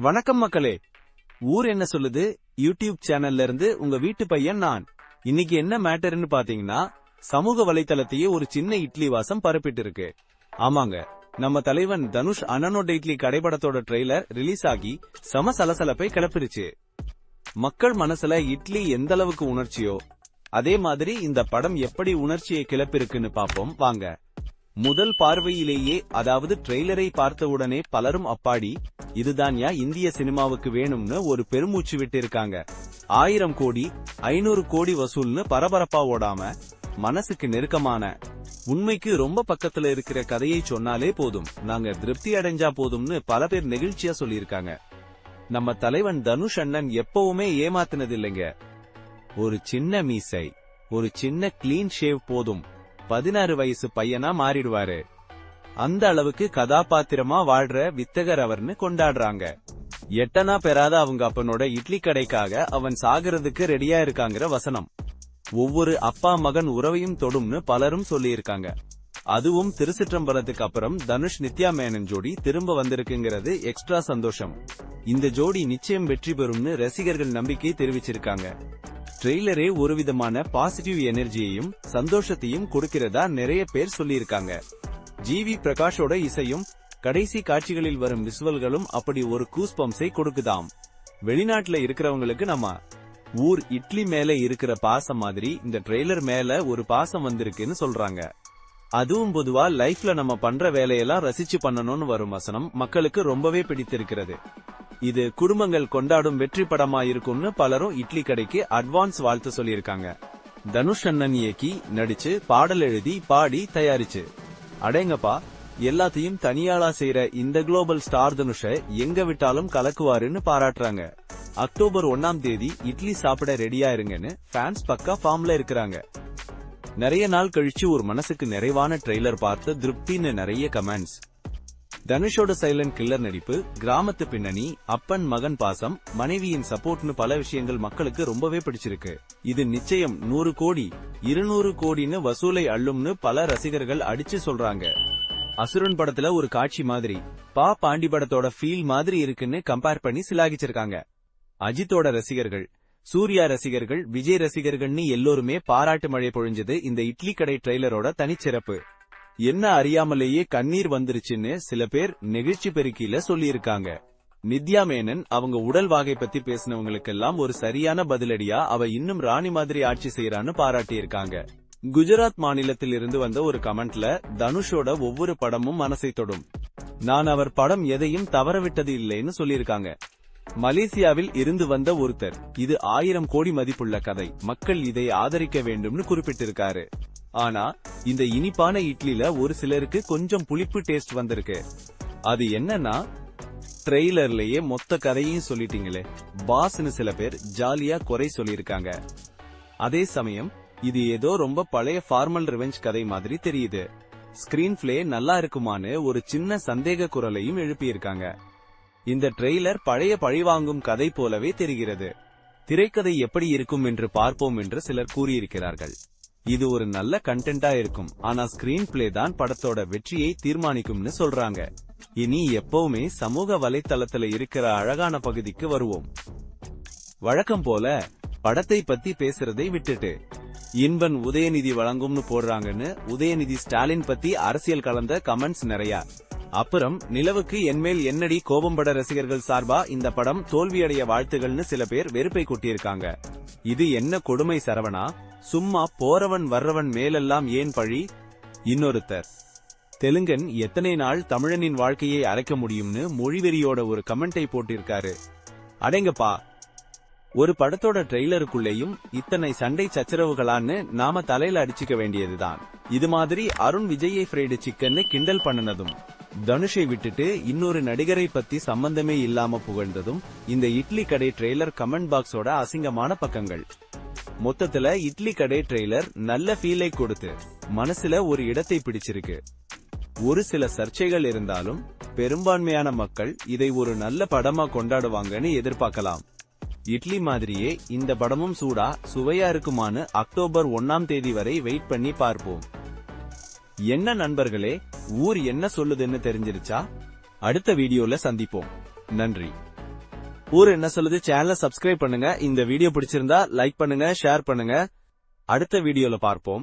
வணக்கம் மக்களே. ஊர் என்ன சொல்லுது யூடியூப் சேனல்ல இருந்து உங்க வீட்டு பையன் நான். இன்னைக்கு என்ன மேட்டர்னு பாத்தீங்கன்னா, சமூக வலைத்தளத்தையே ஒரு சின்ன இட்லி வாசம் பரப்பிட்டு இருக்கு. ஆமாங்க, நம்ம தலைவன் தனுஷ் அண்ணனோட இட்லி கடைபடத்தோட ட்ரெய்லர் ரிலீஸ் ஆகி சம சலசலப்பை கிளப்பிருச்சு. மக்கள் மனசுல இட்லி எந்த அளவுக்கு உணர்ச்சியோ அதே மாதிரி இந்த படம் எப்படி உணர்ச்சியை கிளப்பிருக்குன்னு பாப்போம் வாங்க. முதல் பார்வையிலேயே, அதாவது ட்ரெய்லரை பார்த்தவுடனே பலரும் அப்பாடி இதுதான் இந்திய சினிமாவுக்கு வேணும்னு ஒரு பெருமூச்சு விட்டு இருக்காங்க. 1000 கோடி 500 கோடி வசூல்னு பரபரப்பா ஓடாம, மனசுக்கு நெருக்கமான, உண்மைக்கு ரொம்ப பக்கத்துல இருக்கிற கதையை சொன்னாலே போதும், நாங்க திருப்தி அடைஞ்சா போதும்னு பல பேர் நெகிழ்ச்சியா சொல்லியிருக்காங்க. நம்ம தலைவன் தனுஷ் அண்ணன் எப்பவுமே ஏமாத்தினதில்லைங்க. ஒரு சின்ன மீசை, ஒரு சின்ன கிளீன் ஷேவ் போதும் 16 வயசு பையனா மாறிடுவாரு. அந்த அளவுக்கு கதாபாத்திரமா வாழ்ற வித்தகர் அவர்னு கொண்டாடுறாங்க. எட்டனா பெறாத அவங்க அப்பனோட இட்லி கடைக்காக அவன் சாகிறதுக்கு ரெடியா இருக்காங்கிற வசனம் ஒவ்வொரு அப்பா மகன் உறவையும் தொடும்னு பலரும் சொல்லியிருக்காங்க. அதுவும் திருச்சிற்றம்பலத்துக்கு அப்புறம் தனுஷ் நித்யா மேனன் ஜோடி திரும்ப வந்திருக்குங்கிறது எக்ஸ்ட்ரா சந்தோஷம். இந்த ஜோடி நிச்சயம் வெற்றி பெறும்னு ரசிகர்கள் நம்பிக்கை தெரிவிச்சிருக்காங்க. ட்ரெய்லரே ஒரு விதமான பாசிட்டிவ் எனர்ஜியையும் சந்தோஷத்தையும் கொடுக்கிறதா நிறைய பேர் சொல்லியிருக்காங்க. ஜிவி பிரகாஷோட இசையும் கடைசி காட்சிகளில் வரும் விசுவல்களும் அப்படி ஒரு கூஸ் பம்ப்ஸை கொடுக்குதாம். வெளிநாட்டுல இருக்கிறவங்களுக்கு நம்ம ஊர் இட்லி மேல இருக்கிற பாசம் மாதிரி இந்த ட்ரெய்லர் மேல ஒரு பாசம் வந்திருக்குன்னு சொல்றாங்க. அதுவும் பொதுவா லைஃப்ல நம்ம பண்ற வேலையெல்லாம் ரசிச்சு பண்ணணும்னு வரும் வசனம் மக்களுக்கு ரொம்பவே பிடித்திருக்கிறது. இது குடும்பங்கள் கொண்டாடும் வெற்றி படமா இருக்கும்னு பலரும் இட்லி கடைக்கு அட்வான்ஸ் வாழ்த்து சொல்லியிருக்காங்க. தனுஷ் அண்ணன் இயக்கி நடிச்சு பாடல் எழுதி பாடி தயாரிச்சு அடேங்கப்பா எல்லாத்தையும் தனியாளா செய்யற இந்த குளோபல் ஸ்டார் தனுஷ எங்க விட்டாலும் கலக்குவாருன்னு பாராட்டுறாங்க. அக்டோபர் 1ஆம் தேதி இட்லி சாப்பிட ரெடியா இருங்கன்னு ஃபேன்ஸ் பக்கா ஃபார்ம்ல இருக்கிறாங்க. நிறைய நாள் கழிச்சு ஒரு மனசுக்கு நிறைவான ட்ரெய்லர் பார்த்து திருப்தின்னு நிறைய கமெண்ட்ஸ். தனுஷோட சைலண்ட் கில்லர் நடிப்பு, கிராமத்து பின்னணி, அப்பன் மகன் பாசம், மனைவியின் சப்போர்ட்னு பல விஷயங்கள் மக்களுக்கு ரொம்பவே பிடிச்சிருக்கு. இது நிச்சயம் 100 கோடி 200 கோடின்னு வசூலை அள்ளும்னு பல ரசிகர்கள் அடிச்சு சொல்றாங்க. அசுரன் படத்துல ஒரு காட்சி மாதிரி பாண்டி படத்தோட ஃபீல் மாதிரி இருக்குன்னு கம்பேர் பண்ணி சிலாகிச்சிருக்காங்க. அஜித்தோட ரசிகர்கள், சூர்யா ரசிகர்கள், விஜய் ரசிகர்கள்னு எல்லோருமே பாராட்டு மழை பொழிஞ்சது இந்த இட்லி கடை ட்ரெய்லரோட தனிச்சிறப்பு. என்ன அறியாமலேயே கண்ணீர் வந்துருச்சுன்னு சில பேர் நெகிழ்ச்சி பெருக்கில சொல்லியிருக்காங்க. நித்யா மேனன் அவங்க உடல் வாகை பத்தி பேசினவங்களுக்கெல்லாம் ஒரு சரியான பதிலடியா அவ இன்னும் ராணி மாதிரி ஆட்சி செய்யறான்னு பாராட்டியிருக்காங்க. குஜராத் மாநிலத்தில் இருந்து வந்த ஒரு கமெண்ட்ல தனுஷோட ஒவ்வொரு படமும் மனசை தொடும், நான் அவர் படம் எதையும் தவறவிட்டது இல்லைன்னு சொல்லியிருக்காங்க. மலேசியாவில் இருந்து வந்த ஒருத்தர், இது 1000 கோடி மதிப்புள்ள கதை, மக்கள் இதை ஆதரிக்க வேண்டும்னு குறிப்பிட்டிருக்காரு. ஆனா இந்த இனிப்பான இட்லில ஒரு சிலருக்கு கொஞ்சம் புளிப்பு டேஸ்ட் வந்திருக்கு. அது என்னன்னா, ட்ரெய்லர்லயே மொத்த கதையும் சொல்லிட்டீங்களே பாஸ்னு சில பேர் ஜாலியா குறை சொல்லியிருக்காங்க. அதே சமயம் இது ஏதோ ரொம்ப பழைய ஃபார்மல் ரிவெஞ்ச் கதை மாதிரி தெரியுது. ஸ்கிரீன் பிளே நல்லா இருக்குமான்னு ஒரு சின்ன சந்தேக குரலையும் எழுப்பியிருக்காங்க. இந்த ட்ரெய்லர் பழைய பழிவாங்கும் கதை போலவே தெரிகிறது. திரைக்கதை எப்படி இருக்கும் என்று பார்ப்போம் என்று சிலர் கூறியிருக்கிறார்கள். இது ஒரு நல்ல கண்டென்ட்டா இருக்கும், ஆனா ஸ்கிரீன் பிளே தான் படத்தோட வெற்றியை தீர்மானிக்கும்னு சொல்றாங்க. இனி எப்பவுமே சமூக வலைத்தளத்துல இருக்கிற அழகான பகுதிக்கு வருவோம். வழக்கம் போல படத்தை பத்தி பேசுறதை விட்டுட்டு இன்பன் உதயநிதி வழங்கும்னு போடுறாங்கன்னு உதயநிதி ஸ்டாலின் பத்தி அரசியல் கலந்த கமெண்ட்ஸ் நிறைய. அப்புறம் நிலவுக்கு என்மேல் என்னடி கோபம் பட ரசிகர்கள் சார்பா இந்த படம் தோல்வியடைய வாழ்த்துகள்னு சில பேர் வெறுப்பை கொட்டியிருக்காங்க. இது என்ன கொடுமை சரவணா, சும்மா போறவன் வர்றவன் மேலெல்லாம் ஏன் பழி? இன்னொருத்தர், தெலுங்கன் எத்தனை நாள் தமிழனின் வாழ்க்கையை அரைக்க முடியும்னு மொழிவெறியோட ஒரு கமெண்டை போட்டிருக்காரு. அடேங்கப்பா, ஒரு படத்தோட ட்ரெய்லருக்குள்ளேயும் இத்தனை சண்டை சச்சரவுகளான்னு நாம தலையில அடிச்சுக்க வேண்டியதுதான். இது மாதிரி அருண் விஜயை ஃப்ரைடு சிக்கன்னு கிண்டல் பண்ணனதும், தனுஷை விட்டுட்டு இன்னொரு நடிகரை பத்தி சம்பந்தமே இல்லாம புகழ்ந்ததும் இந்த இட்லி கடை ட்ரெய்லர் கமெண்ட் பாக்ஸோட அசிங்கமான பக்கங்கள். மொத்தத்துல இட்லி கடை ட்ரெய்லர் நல்ல ஃபீலை கொடுத்து மனசுல ஒரு இடத்தை பிடிச்சிருக்கு. ஒரு சில சர்ச்சைகள் இருந்தாலும் பெரும்பான்மையான மக்கள் இதை ஒரு நல்ல படமா கொண்டாடுவாங்கன்னு எதிர்பார்க்கலாம். இட்லி மாதிரியே இந்த படமும் சூடா சுவையா இருக்குமான்னு அக்டோபர் 1ஆம் தேதி வரை வெயிட் பண்ணி பார்ப்போம். என்ன நண்பர்களே, ஊர் என்ன சொல்லுதுன்னு தெரிஞ்சிருச்சா? அடுத்த வீடியோல சந்திப்போம். நன்றி. ஊர் என்ன சொல்லுது சேனலை சப்ஸ்கிரைப் பண்ணுங்க. இந்த வீடியோ பிடிச்சிருந்தா லைக் பண்ணுங்க, ஷேர் பண்ணுங்க. அடுத்த வீடியோல பார்ப்போம்.